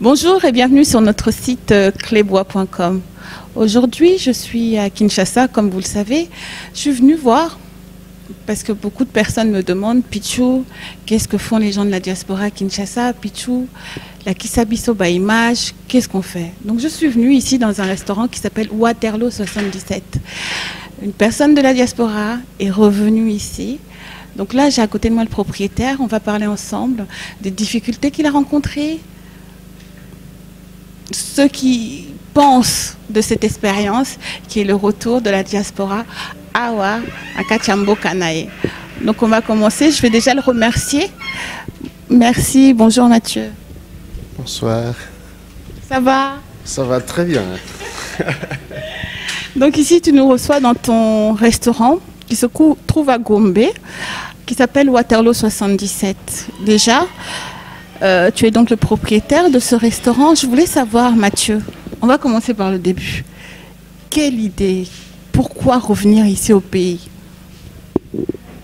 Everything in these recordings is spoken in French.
Bonjour et bienvenue sur notre site clébois.com. Aujourd'hui, je suis à Kinshasa, comme vous le savez. Je suis venue voir, parce que beaucoup de personnes me demandent, Pichou, qu'est-ce que font les gens de la diaspora à Kinshasa? Pichou, la Kisabiso Image, qu'est-ce qu'on fait? Donc je suis venue ici dans un restaurant qui s'appelle Waterloo 77. Une personne de la diaspora est revenue ici. Donc là, j'ai à côté de moi le propriétaire. On va parler ensemble des difficultés qu'il a rencontrées, ce qui pensent de cette expérience qui est le retour de la diaspora Awa à Kachambo Kanae. Donc on va commencer, je vais déjà le remercier. Merci, bonjour Mathieu. Bonsoir. Ça va? Ça va très bien. Donc ici tu nous reçois dans ton restaurant qui se trouve à Gombe, qui s'appelle Waterloo 77. Déjà, tu es donc le propriétaire de ce restaurant. Je voulais savoir, Mathieu, on va commencer par le début. Quelle idée? Pourquoi revenir ici au pays?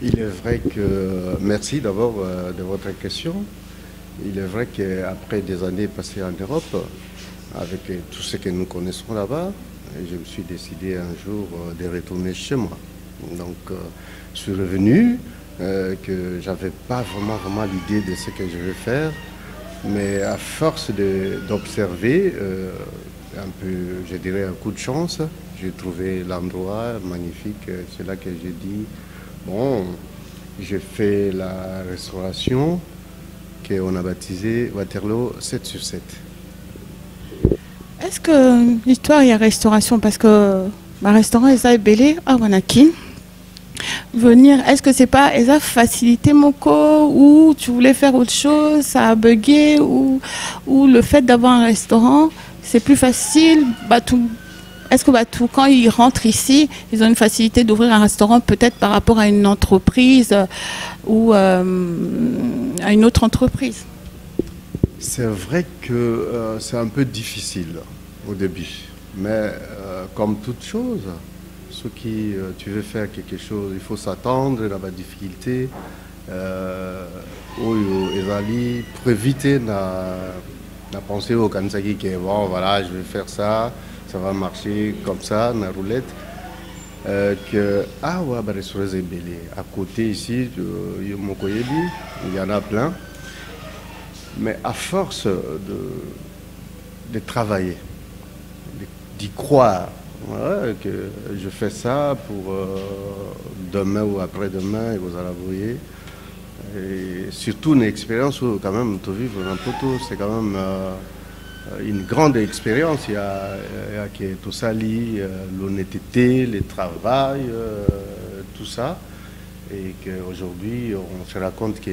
Il est vrai que, merci d'abord de votre question. Il est vrai qu'après des années passées en Europe, avec tout ce que nous connaissons là-bas, je me suis décidé un jour de retourner chez moi. Donc, je suis revenu, que j'avais pas vraiment l'idée de ce que je vais faire, mais à force d'observer, un peu, je dirais un coup de chance, j'ai trouvé l'endroit magnifique. C'est là que j'ai dit, bon, j'ai fait la restauration qu'on a baptisée Waterloo 7/7. Est-ce que l'histoire, il y a restauration? Parce que ma restaurant, est belé à Wanakin. Venir, est-ce que c'est pas Esa facilité mon co ou tu voulais faire autre chose, ça a bugué ou le fait d'avoir un restaurant, c'est plus facile? Est-ce que quand ils rentrent ici, ils ont une facilité d'ouvrir un restaurant peut-être par rapport à une entreprise ou à une autre entreprise? C'est vrai que c'est un peu difficile au début, mais comme toute chose, ce qui tu veux faire quelque chose, il faut s'attendre à la difficulté. Pour éviter la pensée au Kansaki qui est bon, voilà, je vais faire ça, ça va marcher comme ça, la roulette. Que ouais, bah, à côté ici, il y en a plein. Mais à force de travailler, d'y croire, voilà, que je fais ça pour demain ou après-demain, et vous allez voir. Et surtout une expérience où quand même, tu vivre un peu tout, c'est quand même une grande expérience. Il y a que tout ça lié, l'honnêteté, le travail, tout ça. Et qu'aujourd'hui, on se rend compte que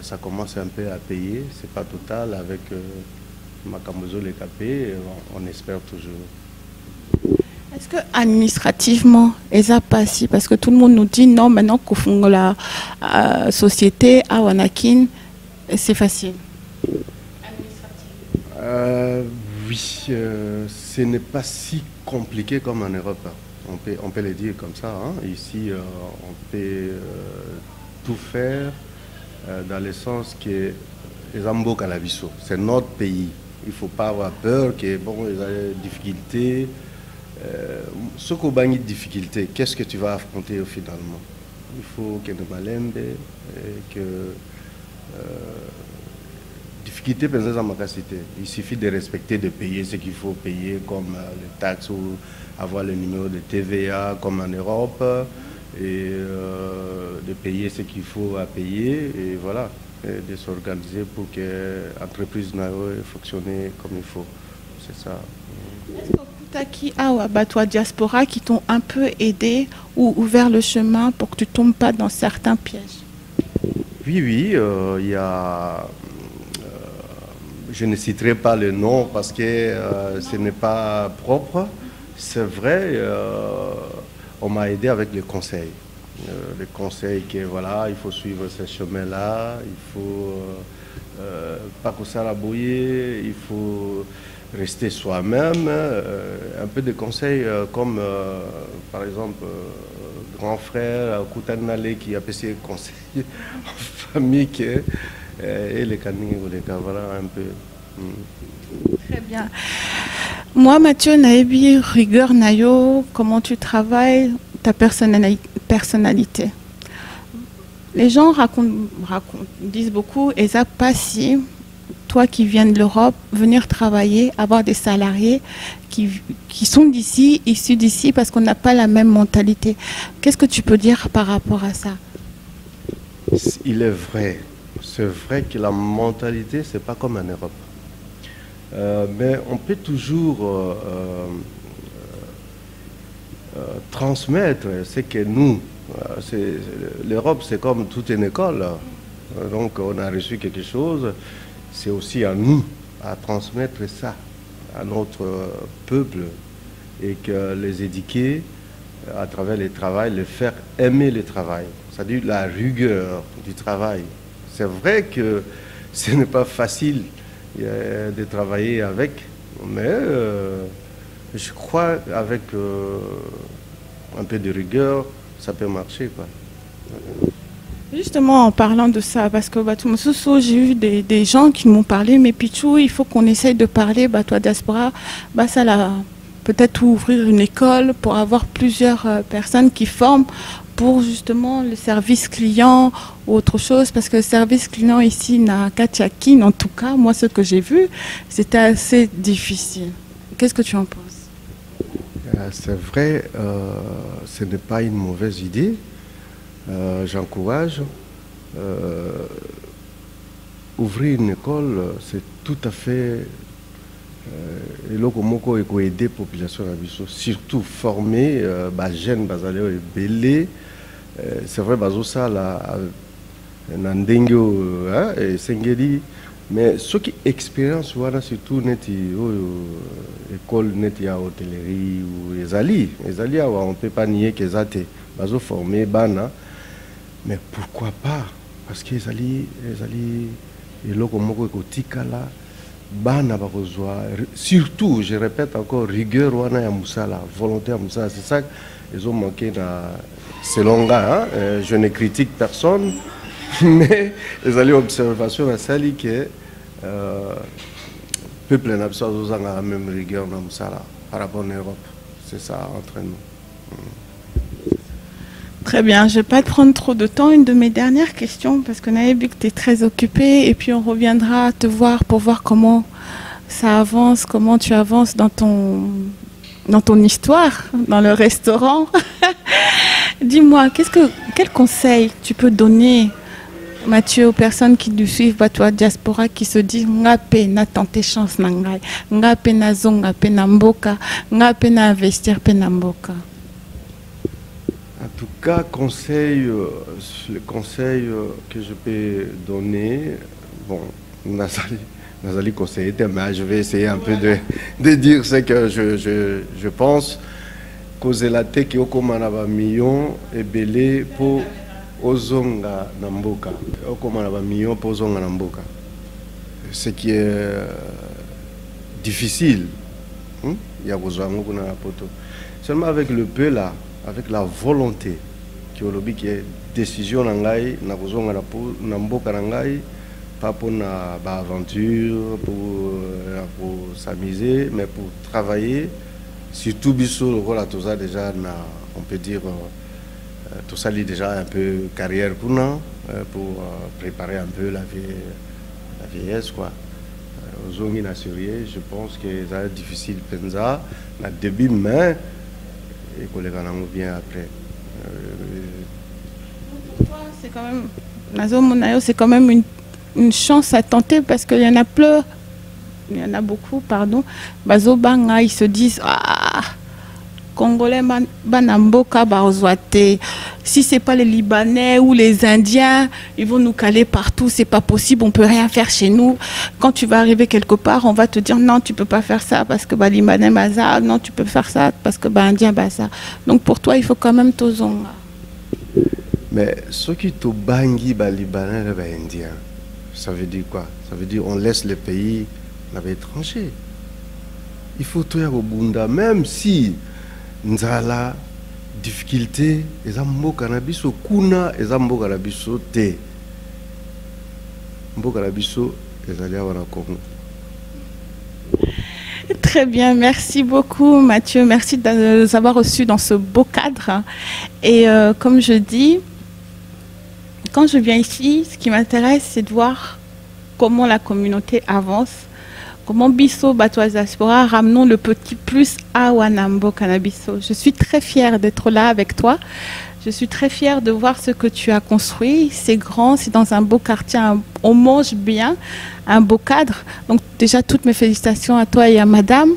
ça commence un peu à payer. C'est pas total avec Makamozo les capé, on espère toujours. Est-ce que administrativement, ESA passe? Parce que tout le monde nous dit non, maintenant qu'on fait la société à Wanakin, c'est facile. Oui, ce n'est pas si compliqué comme en Europe. On peut le dire comme ça. Hein. Ici, on peut tout faire dans le sens que les Ambo Calabiso, c'est notre pays. Il ne faut pas avoir peur que bon, il y a des difficultés. Ce qu'on a des difficultés, qu'est-ce que tu vas affronter finalement? Il faut que nous malembe que difficulté il suffit de respecter, de payer ce qu'il faut payer comme les taxes ou avoir le numéro de TVA comme en Europe et de payer ce qu'il faut à payer et voilà, et de s'organiser pour que l'entreprise fonctionne comme il faut. C'est ça. Est-ce que toi diaspora qui t'ont un peu aidé ou ouvert le chemin pour que tu ne tombes pas dans certains pièges? Oui, il y a... je ne citerai pas le nom parce que ce n'est pas propre. C'est vrai, on m'a aidé avec les conseils. Les conseils que voilà, il faut suivre ce chemin-là, il faut pas que ça la bouiller, il faut rester soi-même. Un peu de conseils comme par exemple grand frère Koutanale qui a passé conseil en famille et les canines ou les voilà un peu. Très bien. Moi, Mathieu, Naebi, rigueur, Nayo, comment tu travailles, ta personnalité. Les gens disent beaucoup, et ça pas si, toi qui viens de l'Europe, venir travailler, avoir des salariés qui sont d'ici, issus d'ici, parce qu'on n'a pas la même mentalité. Qu'est-ce que tu peux dire par rapport à ça? Il est vrai. C'est vrai que la mentalité, c'est pas comme en Europe. Mais on peut toujours transmettre ce que nous, l'Europe c'est comme toute une école, donc on a reçu quelque chose, c'est aussi à nous à transmettre ça à notre peuple et que les éduquer à travers le travail, les faire aimer le travail, c'est-à-dire la rigueur du travail. C'est vrai que ce n'est pas facile de travailler avec, mais je crois avec un peu de rigueur, ça peut marcher, quoi. Justement, en parlant de ça, parce que j'ai eu des gens qui m'ont parlé, mais Pichou, il faut qu'on essaye de parler, toi, diaspora, ça peut-être ouvrir une école pour avoir plusieurs personnes qui forment pour justement le service client ou autre chose, parce que le service client ici, na Katiakin, en tout cas, moi, ce que j'ai vu, c'était assez difficile. Qu'est-ce que tu en penses? C'est vrai, ce n'est pas une mauvaise idée. J'encourage. Ouvrir une école, c'est tout à fait et loko et aider la population, surtout former les jeunes, les belés. C'est vrai, ça la Nandengo et Sengeli, mais ce qui expérience voilà surtout neti école neti à hôtellerie ou les alliés on peut pas nier qu'ils ont été formés bana, mais pourquoi pas, parce que les alliés et lokomoko ekotika là bana bakozwa, surtout je répète encore rigueur wana ya musala, volonté ya musala, c'est ça ils ont manqué dans selon gars, je ne critique personne. Mais les alliés observation à sali que peuple n'a pas la même rigueur dans Moussala par rapport à l'Europe. C'est ça entre nous. Très bien, je ne vais pas te prendre trop de temps. Une de mes dernières questions, parce qu'on avait vu que tu es très occupé, et puis on reviendra te voir pour voir comment ça avance, comment tu avances dans ton histoire, dans le restaurant. Dis-moi, quel conseil tu peux donner, Mathieu, aux personnes qui nous suivent, toi, diaspora, qui se disent ngape na tenter chance nangai, ngape na zonga pe na mboka, ngape na investir pe na mboka. En tout cas, le conseil que je peux donner, bon, Nazali conseillé, mais je vais essayer un peu de dire ce que je pense. Causer la tête qui est comme un million et belé pour ozonga namboka, comme un million pour ozonga namboka. Ce qui est difficile, il y a besoin de poto. Seulement avec le peu là, avec la volonté qui est décision nangai, na ozonga namboka nangai, pas pour na aventure, pour s'amuser, mais pour travailler. Surtout Bissot, le rôle à tout ça déjà, on peut dire, tout ça est déjà un peu carrière pour nous, pour préparer un peu la vieillesse, quoi. Aux zones inassurées, je pense que c'est difficile pensa, au début, mais et que les gens vient après. C'est quand même, Nazo Monayo, c'est quand même une chance à tenter parce qu'il y en a plein. Il y en a beaucoup, pardon. Bazobanga, ils se disent Congolais, Banamboka, Baozwate. Si ce n'est pas les Libanais ou les Indiens, ils vont nous caler partout. C'est pas possible, on ne peut rien faire chez nous. Quand tu vas arriver quelque part, on va te dire non, tu ne peux pas faire ça parce que Libanais, Baza. Non, tu peux faire ça parce que Indien, Baza. Donc pour toi, il faut quand même Tozonga. Mais ce qui te bangi, Libanais, Indien, ça veut dire quoi? Ça veut dire on laisse les pays à l'étranger. Il faut tout au Bunda, même si nous avons la difficulté, les ambo cannabiso kuna, les ambo cannabiso te. Mbo cannabiso, les alliés au Congo. Très bien, merci beaucoup Mathieu, merci de nous avoir reçus dans ce beau cadre. Et comme je dis, quand je viens ici, ce qui m'intéresse, c'est de voir comment la communauté avance, comment Bisso Batois Diaspora ramenons le petit plus à Wanambo Cannabiso. Je suis très fière d'être là avec toi. Je suis très fière de voir ce que tu as construit. C'est grand, c'est dans un beau quartier, on mange bien, un beau cadre. Donc déjà, toutes mes félicitations à toi et à madame,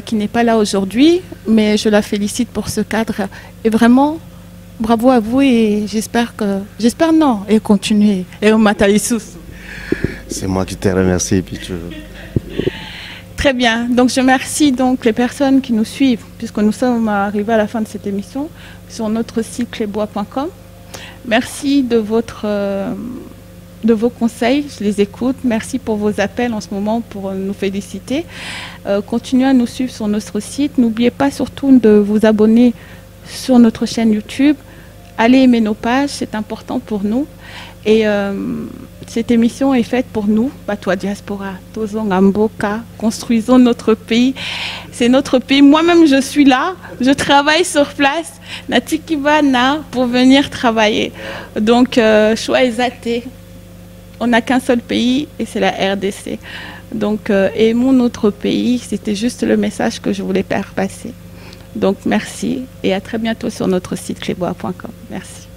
qui n'est pas là aujourd'hui, mais je la félicite pour ce cadre. Et vraiment, bravo à vous et j'espère non, et continuez. Et au Matalissus. C'est moi qui te remercie, Pichou. Très bien. Donc, je remercie donc les personnes qui nous suivent, puisque nous sommes arrivés à la fin de cette émission, sur notre site clébois.com. Merci de vos conseils, je les écoute. Merci pour vos appels en ce moment pour nous féliciter. Continuez à nous suivre sur notre site. N'oubliez pas surtout de vous abonner sur notre chaîne YouTube. Allez aimer nos pages, c'est important pour nous. Et cette émission est faite pour nous, Batois Diaspora, Tozongamboka, construisons notre pays. C'est notre pays. Moi-même, je suis là, je travaille sur place, Natikibana, pour venir travailler. Donc, choix exaté. On n'a qu'un seul pays et c'est la RDC. Donc, aimons notre pays. C'était juste le message que je voulais faire passer. Donc, merci et à très bientôt sur notre site clébois.com. Merci.